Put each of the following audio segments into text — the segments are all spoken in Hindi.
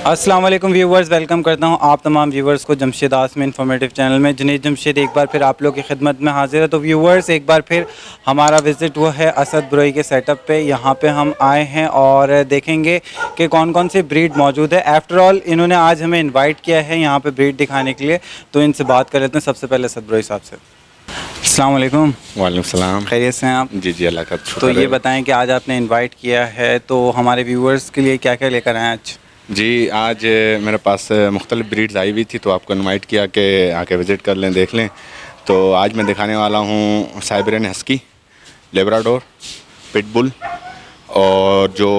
अस्सलाम वालेकुम व्यूवर्स, वेलकम करता हूं आप तमाम व्यूवर्स को जमशेद आसमी इन्फॉर्मेटिव चैनल में। जुनैद जमशेद एक बार फिर आप लोग की खिदमत में हाजिर है। तो व्यूवर्स, एक बार फिर हमारा विज़िट वो है असद ब्रोई के सेटअप पे। यहां पे हम आए हैं और देखेंगे कि कौन कौन सी ब्रीड मौजूद है। आफ्टर ऑल इन्होंने आज हमें इन्वाइट किया है यहाँ पर ब्रीड दिखाने के लिए, तो इनसे बात कर लेते हैं। सबसे पहले असद ब्रोई साहब से अस्सलाम वालेकुम। वालेकुम सलाम। खैरियत से हैं आप? जी जी, अल्लाह का तो शुक्र ये है। बताएं कि आज आपने इनवाइट किया है, तो हमारे व्यूवर्स के लिए क्या क्या लेकर आए आज? जी, आज मेरे पास मुख्तलिफ ब्रीड्स आई हुई थी, तो आपको इनवाइट किया कि आके विज़िट कर लें, देख लें। तो आज मैं दिखाने वाला हूँ साइबेरियन हस्की, लेब्राडोर, पिटबुल, और जो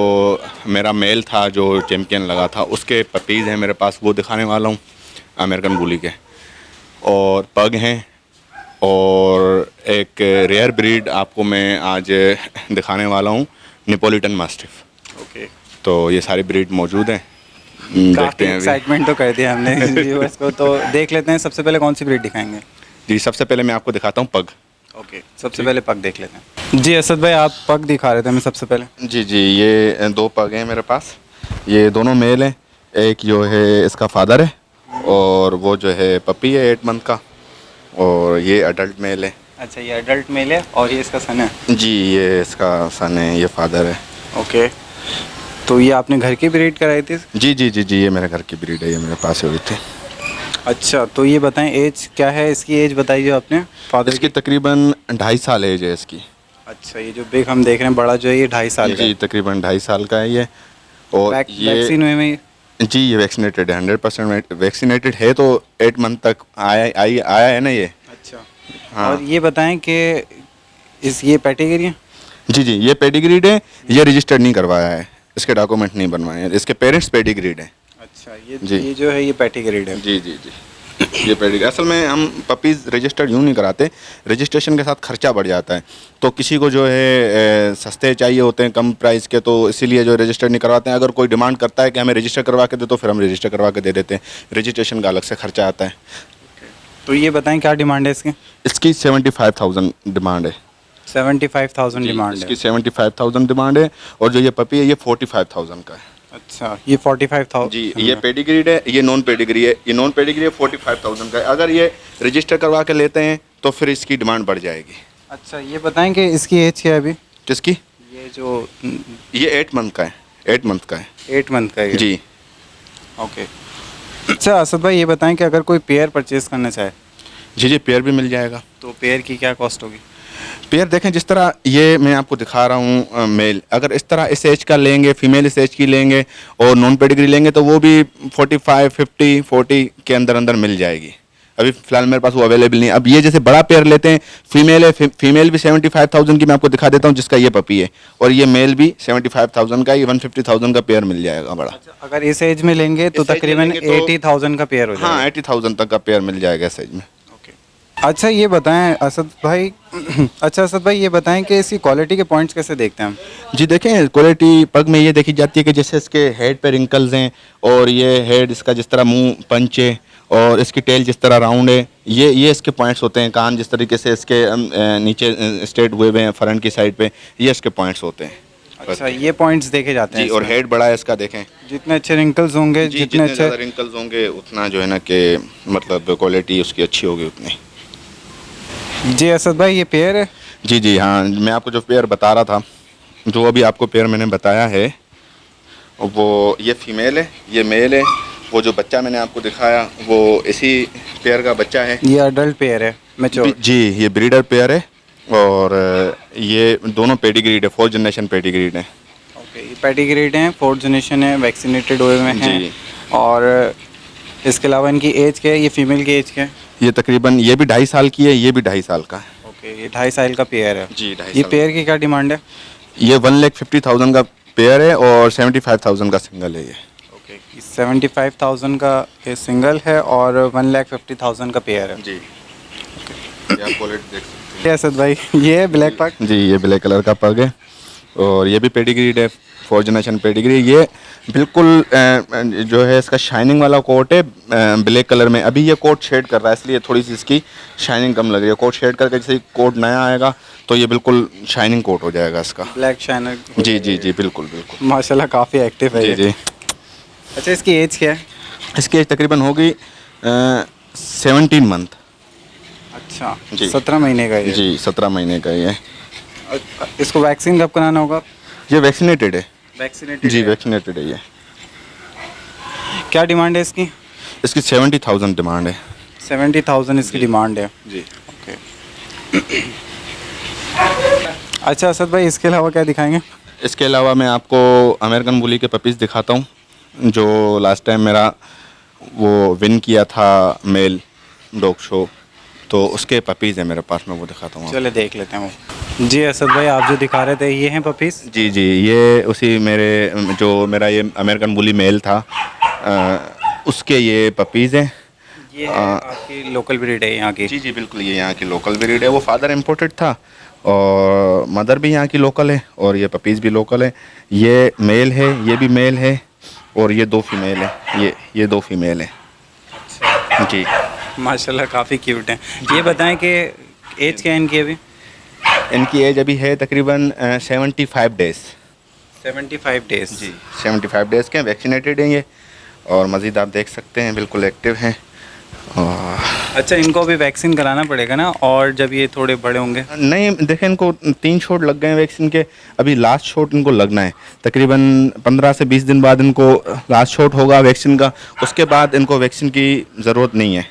मेरा मेल था जो चैम्पियन लगा था उसके पपीज़ हैं मेरे पास, वो दिखाने वाला हूँ, अमेरिकन बुली के। और पग हैं, और एक रेयर ब्रीड आपको मैं आज दिखाने वाला हूँ, नेपोलिटन मास्टिफ। ओके, तो ये सारी ब्रीड मौजूद हैं। काफ़ी देखते हैं अभी। एक्साइटमेंट तो कर दिया हमने व्यूअर्स को, तो देख लेते हैं। सबसे पहले कौन सी ब्रीड दिखाएंगे? जी, सबसे पहले मैं आपको दिखाता हूँ पग। ओके, सबसे पहले पग देख लेते हैं। जी असद भाई, आप पग दिखा रहे थे हमें सबसे पहले। जी जी, ये दो पग हैं मेरे पास। ये दोनों मेल हैं। एक जो है इसका फादर है, और वो जो है पपी है 8 मंथ का, और ये अडल्ट मेल है। अच्छा, ये अडल्ट मेल है और ये इसका सन है। जी, ये इसका सन है, ये फादर है। ओके, तो ये आपने घर की ब्रीड कराई थी? जी जी जी जी, ये मेरे घर की ब्रीड है, ये मेरे पास हुई थी। अच्छा, तो ये बताएं एज क्या है इसकी? एज बताइए आपने फादर इसकी तकरीबन 2.5 साल एज है इसकी। अच्छा, ये जो बिग हम देख रहे हैं बड़ा जो है ये 2.5 साल का जी, है। तकरीबन 2.5 साल का है ये। और ये वैक्सीन हुए में? जी, ये वैक्सीनेटेड है, 100% वैक्सीनेटेड है। तो 8 मंथ तक आया है ना ये। अच्छा, हाँ। और ये बताएं कि ये पेडिग्री है? जी जी, ये पेडिग्रीड है, ये रजिस्टर्ड नहीं करवाया है, इसके डॉक्यूमेंट नहीं बनवाए हैं, इसके पेरेंट्स पेडिग्रीड हैं। अच्छा, जी। ये जो है ये पेडिग्री है। जी जी जी, ये पेडिग्री। असल में हम पपीज़ रजिस्टर्ड यूँ नहीं कराते, रजिस्ट्रेशन के साथ खर्चा बढ़ जाता है। तो किसी को जो है सस्ते चाहिए होते हैं, कम प्राइस के, तो इसीलिए जो रजिस्टर नहीं करवाते हैं। अगर कोई डिमांड करता है कि हमें रजिस्टर करवा के दे, तो फिर हम रजिस्टर करवा के दे देते हैं। रजिस्ट्रेशन का अलग से खर्चा आता है। तो ये बताएं क्या डिमांड है इसकी? इसकी 75,000 डिमांड है। 75,000 डिमांड है। इसकी 75,000 डिमांड है, और जो ये पपी है ये 45,000 का है। अच्छा, ये 45,000। जी, ये पेडिग्रीड है, ये नॉन पेडिग्री है। ये नॉन पेडिग्री है, 45,000 का है। अगर ये रजिस्टर करवा के लेते हैं तो फिर इसकी डिमांड बढ़ जाएगी। अच्छा, ये बताएं कि इसकी एज क्या है अभी? किसकी? ये जो ये 8 मंथ का है, 8 मंथ का है। 8 मंथ का है ये? जी ओके। अच्छा असद भाई, ये बताएं कि अगर कोई पेयर परचेज करना चाहे जी जी, पेयर भी मिल जाएगा। तो पेयर की क्या कॉस्ट होगी? पेयर देखें, जिस तरह ये मैं आपको दिखा रहा हूँ मेल, अगर इस तरह इस एज का लेंगे, फीमेल इस एज की लेंगे और नॉन पेडिग्री लेंगे, तो वो भी 45, 50, 40 के अंदर अंदर मिल जाएगी। अभी फ़िलहाल मेरे पास वो अवेलेबल नहीं है। अब ये जैसे बड़ा पेयर लेते हैं, फीमेल है, फीमेल भी 75,000 की मैं आपको दिखा देता हूँ, जिसका ये पपी है, और ये मेल भी 75,000 का, ये 150,000 का पेयर मिल जाएगा बड़ा। अच्छा, अगर इस एज में लेंगे तो इस एज में तकरीबन लेंगे तो 80,000 का पेयर हो जाएगा। हाँ, 80,000 तक का पेयर मिल जाएगा इस एज में। अच्छा, ये बताएं असद भाई अच्छा असद भाई, ये बताएं कि इसकी क्वालिटी के पॉइंट्स कैसे देखते हैं हम? जी देखें, क्वालिटी पग में ये देखी जाती है कि जैसे इसके हेड पे रिंकल्स हैं, और ये हेड इसका जिस तरह मुंह पंच है, और इसकी टेल जिस तरह राउंड है, ये इसके पॉइंट्स होते हैं। कान जिस तरीके से इसके नीचे स्ट्रेट हुए हुए हैं फ्रंट की साइड पे, ये इसके पॉइंट्स होते हैं। अच्छा, ये पॉइंट्स देखे जाते हैं जी, और इसमें? हेड बड़ा है इसका, देखें। जितने अच्छे रिंकल्स होंगे, जी, जितने जितने अच्छे ज़्यादा रिंकल्स होंगे उतना जो है ना कि मतलब क्वालिटी उसकी अच्छी होगी उतनी। जी असद भाई, ये पेयर है? जी जी हाँ, मैं आपको जो पेयर बता रहा था, जो अभी आपको पेयर मैंने बताया है, वो ये फीमेल है, ये मेल है। वो जो बच्चा मैंने आपको दिखाया वो इसी पेयर का बच्चा है। ये अडल्ट पेयर है, मैच्योर? जी, ये ब्रीडर पेयर है, और ये दोनों पेडिग्रीड है, 4th जनरेशन पेडिग्रीड है। ओके, ये पेडिग्रीड हैं, 4th जनरेशन है, वैक्सीनेटेड हुए हुए हैं। जी। और इसके अलावा इनकी एज क्या है? ये फीमेल की एज क्या है? ये तकरीबन ये भी 2.5 साल की है, ये भी 2.5 साल का है। ओके, ये 2.5 साल का पेयर है। जी, 2.5 ये साल पेयर की क्या डिमांड है? ये 1,50,000 का पेयर है, और 75,000 का सिंगल है ये। ओके, 75,000 का ये सिंगल है और 1,50,000 का पेयर है। जी, ये आप क्वालिटी देख सकते ये असद भाई, ये है ब्लैक पग? हैं। जी, ये ब्लैक कलर का पग है, और ये भी पेडिग्रीड है, 4th जनरेशन पेडिग्री। ये बिल्कुल जो है इसका शाइनिंग वाला कोट है ब्लैक कलर में। अभी ये कोट शेड कर रहा है, इसलिए थोड़ी सी इसकी शाइनिंग कम लग रही है। कोट शेड करके जैसे कोट नया आएगा तो ये बिल्कुल शाइनिंग कोट हो जाएगा इसका। Black shiner? जी जी जी, बिल्कुल बिल्कुल। माशाल्लाह, काफ़ी एक्टिव है जी ये। जी। अच्छा, इसकी एज क्या है? इसकी एज तकरीबन होगी 17 मंथ। अच्छा, जी। 17 महीने का ये। जी 17 महीने का ये। इसको वैक्सीन कब कराना होगा? ये वैक्सीनेटेड है। वैक्सीनेटेड जी है। वैक्सीनेटेड है ये। क्या डिमांड है इसकी? इसकी 70,000 डिमांड है। 70,000 इसकी डिमांड है। जी। ओके। अच्छा असद भाई, इसके अलावा क्या दिखाएंगे? इसके अलावा मैं आपको अमेरिकन बुली के पपीज़ दिखाता हूँ, जो लास्ट टाइम मेरा वो विन किया था मेल डॉग शो, तो उसके पपीज़ हैं मेरे पास, मैं वो दिखाता हूँ। चले देख लेते हैं वो। जी असद भाई, आप जो दिखा रहे थे ये हैं पपीज़? जी जी, ये उसी मेरे जो मेरा ये अमेरिकन बुली मेल था उसके ये पपीज़ हैं। ये है आपकी लोकल ब्रीड है यहाँ की? जी जी बिल्कुल, ये यहाँ की लोकल ब्रीड है। वो फादर इम्पोर्टेड था और मदर भी यहाँ की लोकल है, और ये पपीज़ भी लोकल है। ये मेल है, ये भी मेल है, और ये 2 फीमेल है। ये 2 फीमेल है। जी। माशाल्लाह काफ़ी क्यूट हैं। ये बताएं कि एज क्या है इनकी अभी? इनकी एज अभी है तकरीबन 75 डेज़। 75 डेज। जी 75 डेज़ के हैं, वैक्सीनेटेड हैं ये, और मज़ीद आप देख सकते हैं बिल्कुल एक्टिव हैं। और अच्छा, इनको अभी वैक्सीन कराना पड़ेगा ना, और जब ये थोड़े बड़े होंगे? नहीं, देखें इनको 3 शॉट लग गए हैं वैक्सीन के, अभी लास्ट शॉट इनको लगना है। तकरीबन 15 से 20 दिन बाद इनको लास्ट शॉट होगा वैक्सीन का। उसके बाद इनको वैक्सीन की ज़रूरत नहीं है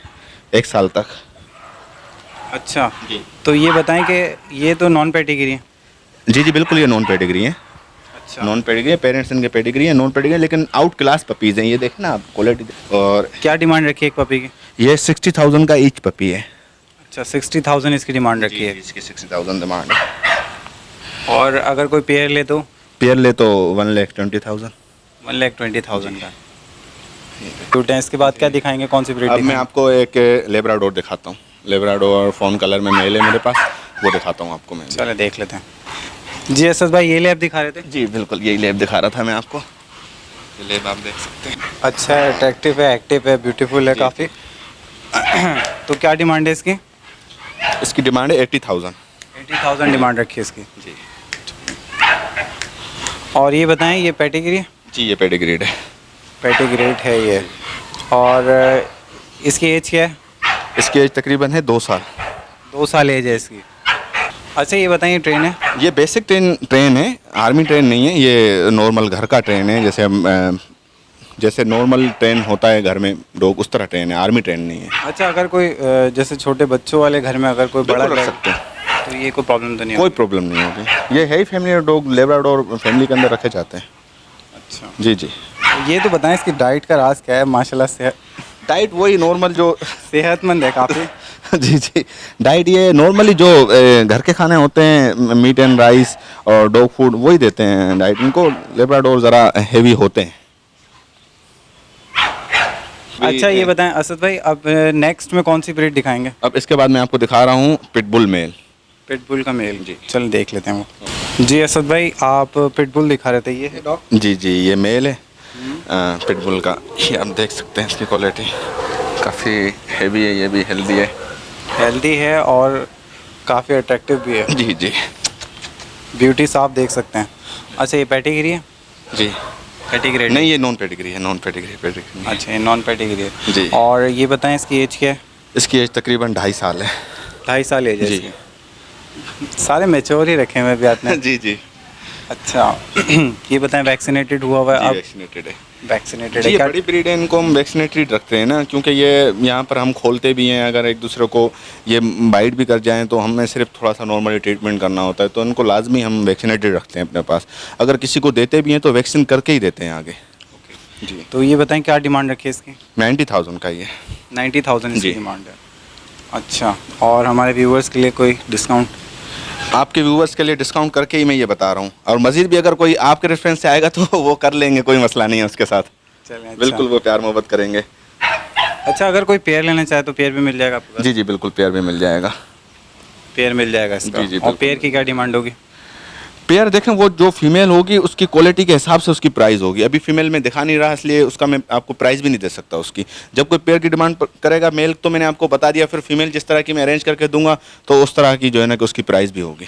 1 साल तक। अच्छा, जी। तो ये बताएं कि ये तो नॉन पेडिग्री है? जी जी बिल्कुल, ये नॉन पेडिग्री हैं। अच्छा, नॉन पेडिग्री है, पेरेंट्स इनके पेडिग्री है, नॉन पेडिग्री है, लेकिन आउट क्लास पपीज़ हैं। ये देखें ना आप क्वालिटी। और क्या डिमांड रखी है एक पपी की? ये 60,000 का ईच पपी है। अच्छा, 60,000 इसकी डिमांड रखी है। इसकी 60,000 डिमांड है। और अगर कोई पेयर ले तो? पेयर ले तो 1,20,000। 1,20,000 का। क्यूट है। इसके बाद क्या दिखाएंगे, कौन सी ब्रीड अब मैं आपको एक लेब्राडोर दिखाता हूँ। लेब्राडोर फ़ोन कलर में मेल है मेरे पास, वो दिखाता हूँ आपको मैं। चले देख लेते हैं। जी असद भाई, ये लेब दिखा रहे थे? जी बिल्कुल, यही लेब दिखा रहा था मैं आपको। ये लेब आप देख सकते हैं। अच्छा है, अट्रैक्टिव है, एक्टिव है, ब्यूटीफुल है जी। काफ़ी। तो क्या डिमांड है इसकी? इसकी डिमांड है 80,000। 80,000 डिमांड रखी है इसकी। जी। और ये बताएं, ये पेडिग्री है? जी ये पेडिग्रीड है। पेडिग्रेड है ये। और इसकी एज क्या है? इसकी एज तकरीबन है 2 साल। 2 साल एज है इसकी। अच्छा, ये बताइए ट्रेन है? ये बेसिक ट्रेन है, आर्मी ट्रेन नहीं है, ये नॉर्मल घर का ट्रेन है। जैसे हम जैसे नॉर्मल ट्रेन होता है घर में डॉग, उस तरह ट्रेन है, आर्मी ट्रेन नहीं है। अच्छा, अगर कोई जैसे छोटे बच्चों वाले घर में अगर कोई बड़ा बिल्कुल रख डॉग, सकते हैं, तो ये कोई प्रॉब्लम तो नहीं कोई होगी? प्रॉब्लम नहीं होगी। ये है ही फैमिली डॉग, लेब्राडोर फैमिली के अंदर रखे जाते हैं। अच्छा, जी जी। ये तो बताएं इसकी डाइट का राज क्या है? माशाल्लाह से डाइट वही नॉर्मल जो सेहतमंद है काफ़ी। जी जी, डाइट ये नॉर्मली जो घर के खाने होते हैं, मीट एंड राइस और डॉग फूड, वही देते हैं डाइट इनको। लेब्राडोर ज़रा हेवी होते हैं। अच्छा, ये बताएं असद भाई, अब नेक्स्ट में कौन सी ब्रीड दिखाएंगे? अब इसके बाद मैं आपको दिखा रहा हूँ पिटबुल मेल। पिटबुल का मेल। जी, चल देख लेते हैं वो। जी असद भाई, आप पिटबुल दिखा रहे थे, ये है डॉग? जी जी ये मेल है पिटबुल का। ये आप देख सकते हैं इसकी क्वालिटी काफ़ी हेवी है, ये भी हेल्दी है। हेल्दी है और काफ़ी अट्रैक्टिव भी है। जी जी। ब्यूटी साफ देख सकते हैं। अच्छा, ये पेडिग्री है? जी पेडिग्रेड नहीं, ये नॉन पेडिग्री है, नॉन पेडिग्री पेडिग्री नहीं। अच्छा, ये नॉन पेडिग्री है। जी। और ये बताएं इसकी एज क्या है? इसकी एज तकरीबन 2.5 साल है। 2.5 साल एज है जी। इसकी। सारे मैच्योर ही रखे हुए भी आपने। जी जी। अच्छा, ये बताएं वैक्सीनेटेड हुआ है अब? वैक्सीनेटेड है। वैक्सीनेटेड जी है ये क्या? बड़ी ब्रीड है, इनको हम वैक्सीनेटेड रखते हैं ना, क्योंकि ये यहाँ पर हम खोलते भी हैं। अगर एक दूसरे को ये बाइट भी कर जाएं तो हमें सिर्फ थोड़ा सा नॉर्मली ट्रीटमेंट करना होता है, तो इनको लाजमी हम वैक्सीनेटेड रखते हैं अपने पास। अगर किसी को देते भी हैं तो वैक्सीन करके ही देते हैं आगे। जी। तो ये बताएं क्या डिमांड रखी है इसकी? 90,000 का ये। 90,000 इसकी जी। डिमांड है। अच्छा, और हमारे व्यूवर्स के लिए कोई डिस्काउंट? आपके व्यूवर्स के लिए डिस्काउंट करके ही मैं ये बता रहा हूँ, और मज़ीद भी अगर कोई आपके रेफरेंस से आएगा तो वो कर लेंगे, कोई मसला नहीं है उसके साथ। चलें, अच्छा। बिल्कुल वो प्यार मोहब्बत करेंगे। अच्छा, अगर कोई पेयर लेना चाहे तो पेयर भी मिल जाएगा आपको? जी जी बिल्कुल, पेयर भी मिल जाएगा। पेयर मिल जाएगा इसका। जी, जी, और बिल्कुल। पेयर की क्या डिमांड होगी? पेयर देखें, वो जो फीमेल होगी उसकी क्वालिटी के हिसाब से उसकी प्राइस होगी। अभी फीमेल में दिखा नहीं रहा, इसलिए उसका मैं आपको प्राइस भी नहीं दे सकता उसकी। जब कोई पेयर की डिमांड करेगा मेल, तो मैंने आपको बता दिया, फिर फीमेल जिस तरह की मैं अरेंज करके दूंगा तो उस तरह की जो है ना कि उसकी प्राइस भी होगी।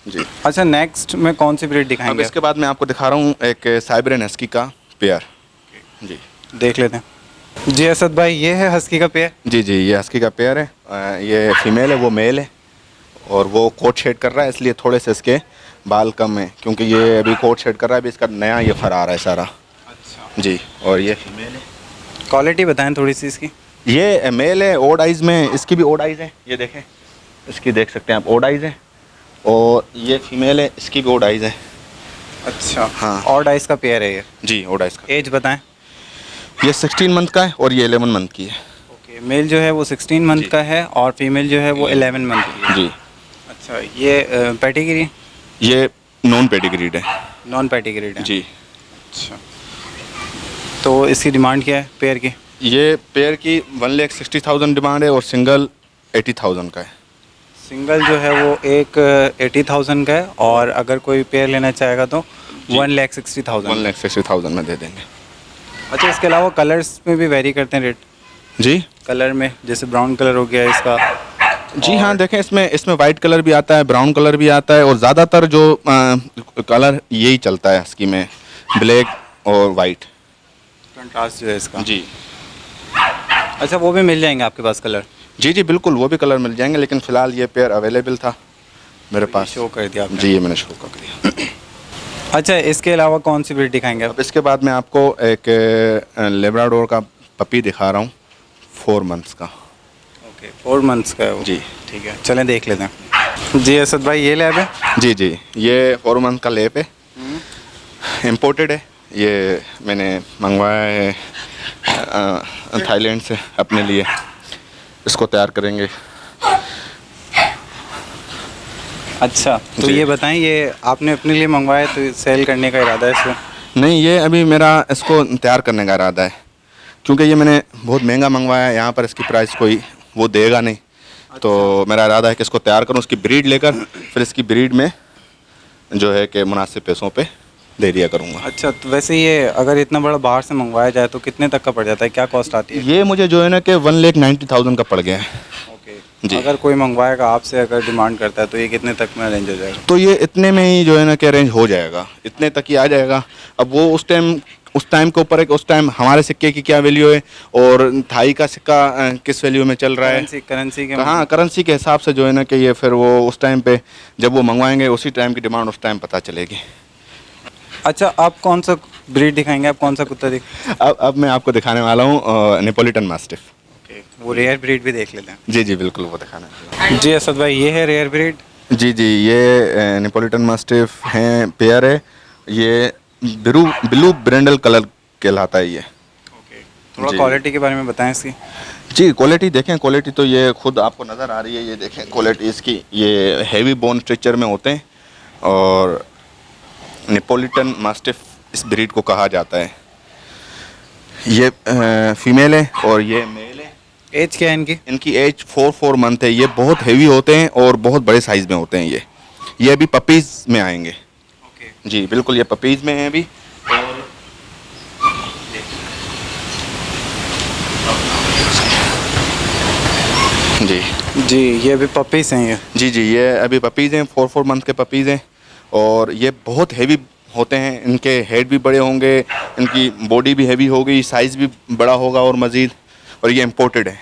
जी। अच्छा, नेक्स्ट में कौन सी ब्रीड अब दिखाएंगे? इसके बाद मैं आपको दिखा रहा हूँ एक साइबेरियन हस्की का पेयर। जी देख लेते हैं। जी असद भाई, ये है हस्की का पेयर। जी जी, ये हस्की का पेयर है। ये फीमेल है, वो मेल है, और वो कोट शेड कर रहा है, इसलिए थोड़े से इसके बाल कम हैं, क्योंकि ये अभी कोट शेड कर रहा है, अभी इसका नया ये फर आ रहा है सारा। अच्छा, जी, और ये फीमेल है। क्वालिटी बताएं थोड़ी सी इसकी। ये मेल है, ओड आइज़ में, इसकी भी ओड आइज़ है, ये देखें, इसकी देख सकते हैं आप, ओड आइज़ है। और ये फीमेल है, इसकी भी ओड आइज़ है। अच्छा, हाँ। और डाइस का पेयर है ये। जी, ओड आइज़ का। एज बताएं। ये 16 मंथ का है और ये 11 मंथ की है। ओके, मेल जो है वो 16 मंथ जी। का है और फीमेल जो है वो 11 मंथ की है। जी, अच्छा, ये पेडिग्री, ये नॉन पेडिग्रीड है। नॉन पेडिग्रीड है। जी, अच्छा, तो इसकी डिमांड क्या है पेयर की? ये पेयर की 1,60,000 डिमांड है और सिंगल 80,000 का है। सिंगल जो है वो एक 80,000 का है और अगर कोई पेयर लेना चाहेगा तो जी। 1,60,000। 1,60,000 में दे देंगे। अच्छा, इसके अलावा कलर्स में भी वेरी करते हैं रेट? जी कलर में जैसे ब्राउन कलर हो गया इसका। जी हाँ, देखें, इसमें वाइट कलर भी आता है, ब्राउन कलर भी आता है, और ज़्यादातर जो कलर यही चलता है इसकी में, ब्लैक और वाइट। कंट्रास्ट जो है इसका। जी अच्छा, वो भी मिल जाएंगे आपके पास कलर? जी जी, बिल्कुल, वो भी कलर मिल जाएंगे, लेकिन फ़िलहाल ये पेयर अवेलेबल था मेरे पास। शो कर दिया आपने। जी, ये मैंने शो कर दिया। अच्छा, इसके अलावा कौन सी ब्रीड दिखाएंगे आप? अब इसके बाद मैं आपको एक लेब्राडोर का पपी दिखा रहा हूँ, 4 मंथ्स का। ओके, 4 मंथ्स का है वो। जी ठीक है, चलें देख लेते हैं। जी असद भाई, ये लैब है? जी जी, ये 4 मंथ का लेप है, इम्पोर्टेड है। ये मैंने मंगवाया है थाईलैंड से अपने लिए। इसको तैयार करेंगे। अच्छा, तो जी। ये बताएं, ये आपने अपने लिए मंगवाया तो सेल करने का इरादा है इसको? नहीं, ये अभी मेरा इसको तैयार करने का इरादा है, क्योंकि ये मैंने बहुत महंगा मंगवाया है, यहाँ पर इसकी प्राइस कोई वो देगा नहीं। तो मेरा इरादा है कि इसको तैयार करूँ, उसकी ब्रीड लेकर फिर इसकी ब्रीड में जो है कि मुनासिब पैसों पे दे दिया करूँगा। अच्छा, तो वैसे ये अगर इतना बड़ा बाहर से मंगवाया जाए तो कितने तक का पड़ जाता है, क्या कॉस्ट आती है? ये मुझे जो है ना कि 1,90,000 का पड़ गया है। ओके, जी। अगर कोई मंगवाएगा आपसे, अगर डिमांड करता है तो ये कितने तक में अरेंज हो जाएगा? तो ये इतने में ही जो है ना कि अरेंज हो जाएगा, इतने तक ही आ जाएगा। अब वो उस टाइम के ऊपर है कि उस टाइम हमारे सिक्के की क्या वैल्यू है और थाई का सिक्का किस वैल्यू में चल रहा है। करेंसी के तो हाँ, करेंसी के हिसाब से जो है ना कि ये फिर वो उस टाइम पे जब वो मंगवाएंगे उसी टाइम की डिमांड उस टाइम पता चलेगी। अच्छा, आप कौन सा ब्रीड दिखाएंगे? आप कौन सा कुत्ता अब मैं आपको दिखाने वाला हूँ नेपोलिटन मास्टिफ। ओके, वो रेयर ब्रीड भी देख लेते हैं। जी जी, बिल्कुल, वो दिखाना है। जी असद भाई, ये है रेयर ब्रीड? जी जी, ये नेपोलिटन मास्टिफ हैं, पेयर है। ये ब्लू ब्रेंडल कलर कहलाता है ये। ओके, थोड़ा जी। क्वालिटी के बारे में बताएं इसकी। जी, क्वालिटी देखें, क्वालिटी तो ये खुद आपको नज़र आ रही है, ये देखें क्वालिटी इसकी। ये हेवी बोन स्ट्रक्चर में होते हैं और नेपोलिटन मास्टिफ इस ब्रीड को कहा जाता है। ये फीमेल है और ये मेल है। एज क्या है इनकी? इनकी एज 4 मंथ है। ये बहुत हेवी होते हैं और बहुत बड़े साइज़ में होते हैं। ये अभी पपीज़ में आएंगे। ओके, जी बिल्कुल, ये पपीज़ में हैं अभी। और जी जी, ये अभी पपीस हैं ये? जी जी, ये अभी पपीज़ हैं, 4 मंथ के पपीज़ हैं और ये बहुत हेवी होते हैं। इनके हेड भी बड़े होंगे, इनकी बॉडी भी हेवी होगी, साइज़ भी बड़ा होगा और मज़ीद, और ये इम्पोर्टेड है।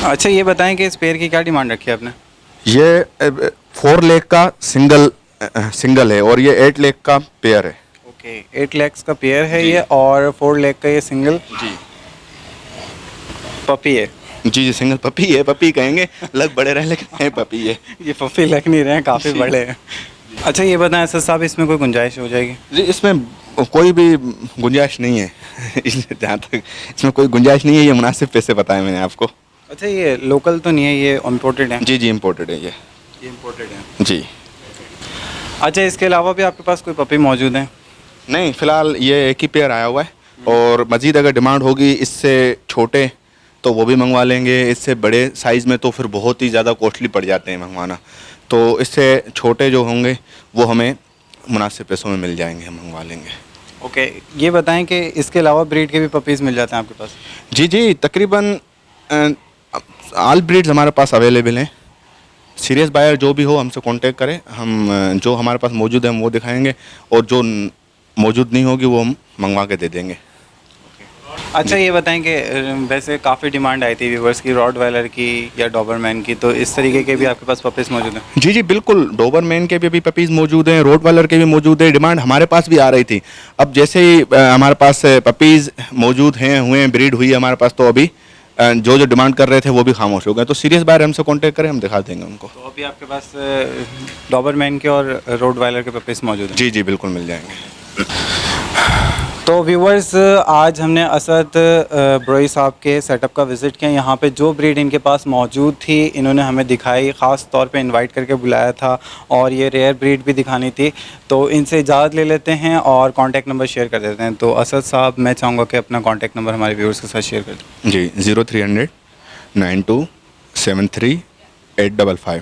अच्छा, ये बताएं कि इस पेयर की क्या डिमांड रखी है आपने? ये 4 लाख का सिंगल है और ये 8 लाख का पेयर है। ओके, 8 लाख का पेयर है जी। ये और 4 लाख का ये सिंगल जी पपी है। जी जी, सिंगल पपी है, पपी कहेंगे, लग बड़े रहे लेकिन है पपी है। ये पपी लग नहीं रहे हैं, काफ़ी जी। बड़े हैं। अच्छा, ये बताएं सर साहब, इसमें कोई गुंजाइश हो जाएगी? जी, इसमें कोई भी गुंजाइश नहीं है। इसलिए जहाँ तक इसमें कोई गुंजाइश नहीं है, ये मुनासिब पैसे बताए मैंने आपको। अच्छा, ये लोकल तो नहीं है, ये इम्पोर्टेड है? जी जी, इम्पोर्टेड है ये। इम्पोर्टेड है। जी अच्छा, इसके अलावा भी आपके पास कोई पपी मौजूद है? नहीं, फ़िलहाल ये एक ही पेयर आया हुआ है और मज़ीद अगर डिमांड होगी इससे छोटे तो वो भी मंगवा लेंगे। इससे बड़े साइज़ में तो फिर बहुत ही ज़्यादा कॉस्टली पड़ जाते हैं मंगवाना, तो इससे छोटे जो होंगे वो हमें मुनासिब पैसों में मिल जाएंगे, हम मंगवा लेंगे। ओके, ये बताएं कि इसके अलावा ब्रीड के भी पपीज़ मिल जाते हैं आपके पास? जी जी, तकरीबन ऑल ब्रीड्स हमारे पास अवेलेबल हैं। सीरियस बायर जो भी हो हमसे कांटेक्ट करें, हम जो हमारे पास मौजूद है हम वो दिखाएंगे और जो मौजूद नहीं होगी वो हम मंगवा के दे देंगे। अच्छा ये बताएं कि वैसे काफ़ी डिमांड आई थी व्यूवर्स की रॉटवाइलर की या डॉबरमैन की, तो इस तरीके के भी आपके पास पपीज़ मौजूद हैं? जी जी बिल्कुल, डोबरमैन के भी अभी पपीज़ मौजूद हैं, रोटवाइलर के भी मौजूद है। डिमांड हमारे पास भी आ रही थी। अब जैसे ही हमारे पास पपीज़ मौजूद हैं, हुए हैं, ब्रीड हुई है हमारे पास, तो अभी जो जो डिमांड कर रहे थे वो भी खामोश हो गए। तो सीरियस बायर हमसे कांटेक्ट करें, हम दिखा देंगे उनको। तो अभी आपके पास डॉबरमैन के और रोटवाइलर के पपीज़ मौजूद हैं? जी जी बिल्कुल मिल जाएंगे। तो व्यूवर्स आज हमने असद ब्रोई साहब के सेटअप का विज़िट किया। यहाँ पे जो ब्रीड इनके पास मौजूद थी इन्होंने हमें दिखाई, ख़ास तौर पे इनवाइट करके बुलाया था और ये रेयर ब्रीड भी दिखानी थी। तो इनसे इजाज़त ले लेते हैं और कॉन्टैक्ट नंबर शेयर कर देते हैं। तो असद साहब, मैं चाहूँगा कि अपना कॉन्टैक्ट नंबर हमारे व्यूवर्स के साथ शेयर कर दें। जी 0300 9273 855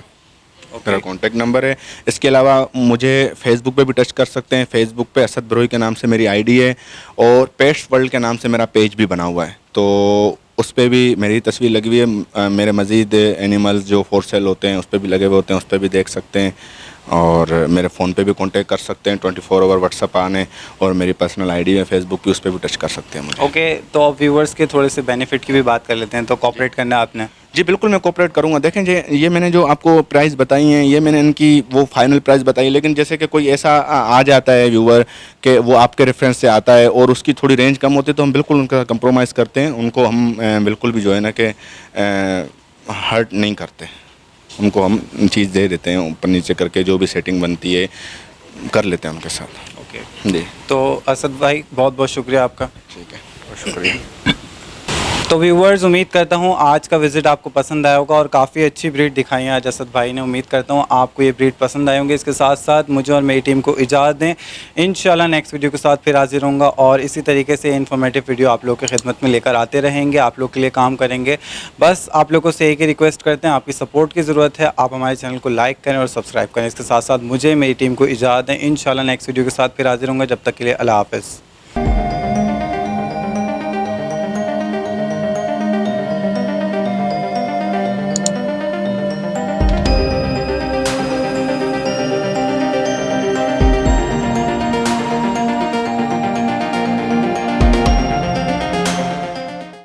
मेरा कॉन्टैक्ट नंबर है। इसके अलावा मुझे फेसबुक पे भी टच कर सकते हैं। फेसबुक पे असद ब्रोई के नाम से मेरी आईडी है और पेट्स वर्ल्ड के नाम से मेरा पेज भी बना हुआ है। तो उस पर भी मेरी तस्वीर लगी हुई है। मेरे मज़ीद एनिमल्स जो फॉर सेल होते हैं उस पर भी लगे हुए होते हैं, उस पर भी देख सकते हैं। और मेरे फ़ोन पे भी कांटेक्ट कर सकते हैं। 24 आवर व्हाट्सअप ऑन है और मेरी पर्सनल आईडी है फेसबुक की, उस पर भी टच कर सकते हैं मुझे। ओके, तो अब व्यूवर्स के थोड़े से बेनिफिट की भी बात कर लेते हैं। तो कॉपरेट करना है आपने? जी बिल्कुल, मैं कोऑपरेट करूंगा। देखें जी, ये मैंने जो आपको प्राइस बताई हैं, ये मैंने इनकी वो फाइनल प्राइस बताई, लेकिन जैसे कि कोई ऐसा आ जाता है व्यूवर कि वो आपके रेफरेंस से आता है और उसकी थोड़ी रेंज कम होती है, तो हम बिल्कुल उनका कंप्रोमाइज़ करते हैं। उनको हम बिल्कुल भी जो है ना कि हर्ट नहीं करते, उनको हम चीज़ दे देते हैं ऊपर नीचे करके, जो भी सेटिंग बनती है कर लेते हैं उनके साथ। ओके जी तो असद भाई बहुत बहुत शुक्रिया आपका। ठीक है, बहुत शुक्रिया। तो व्यूवर्स, उम्मीद करता हूँ आज का विज़िट आपको पसंद आया होगा और काफ़ी अच्छी ब्रीड दिखाई है आज असद भाई ने। उम्मीद करता हूँ आपको ये ब्रीड पसंद आए होंगे। इसके साथ साथ मुझे और मेरी टीम को इजाज़त दें। इंशाल्लाह नेक्स्ट वीडियो के साथ फिर हाजिर होऊंगा और इसी तरीके से इन्फॉर्मेटिव वीडियो आप लोगों की खिदमत में लेकर आते रहेंगे, आप लोग के लिए काम करेंगे। बस आप लोगों से एक ही रिक्वेस्ट करते हैं, आपकी सपोर्ट की ज़रूरत है। आप हमारे चैनल को लाइक करें और सब्सक्राइब करें। इसके साथ साथ मुझे, मेरी टीम को इजाज़त दें। इंशाल्लाह नेक्स्ट वीडियो के साथ फिर हाजिर होंगे। जब तक के लिए अल्लाह हाफ़िज़।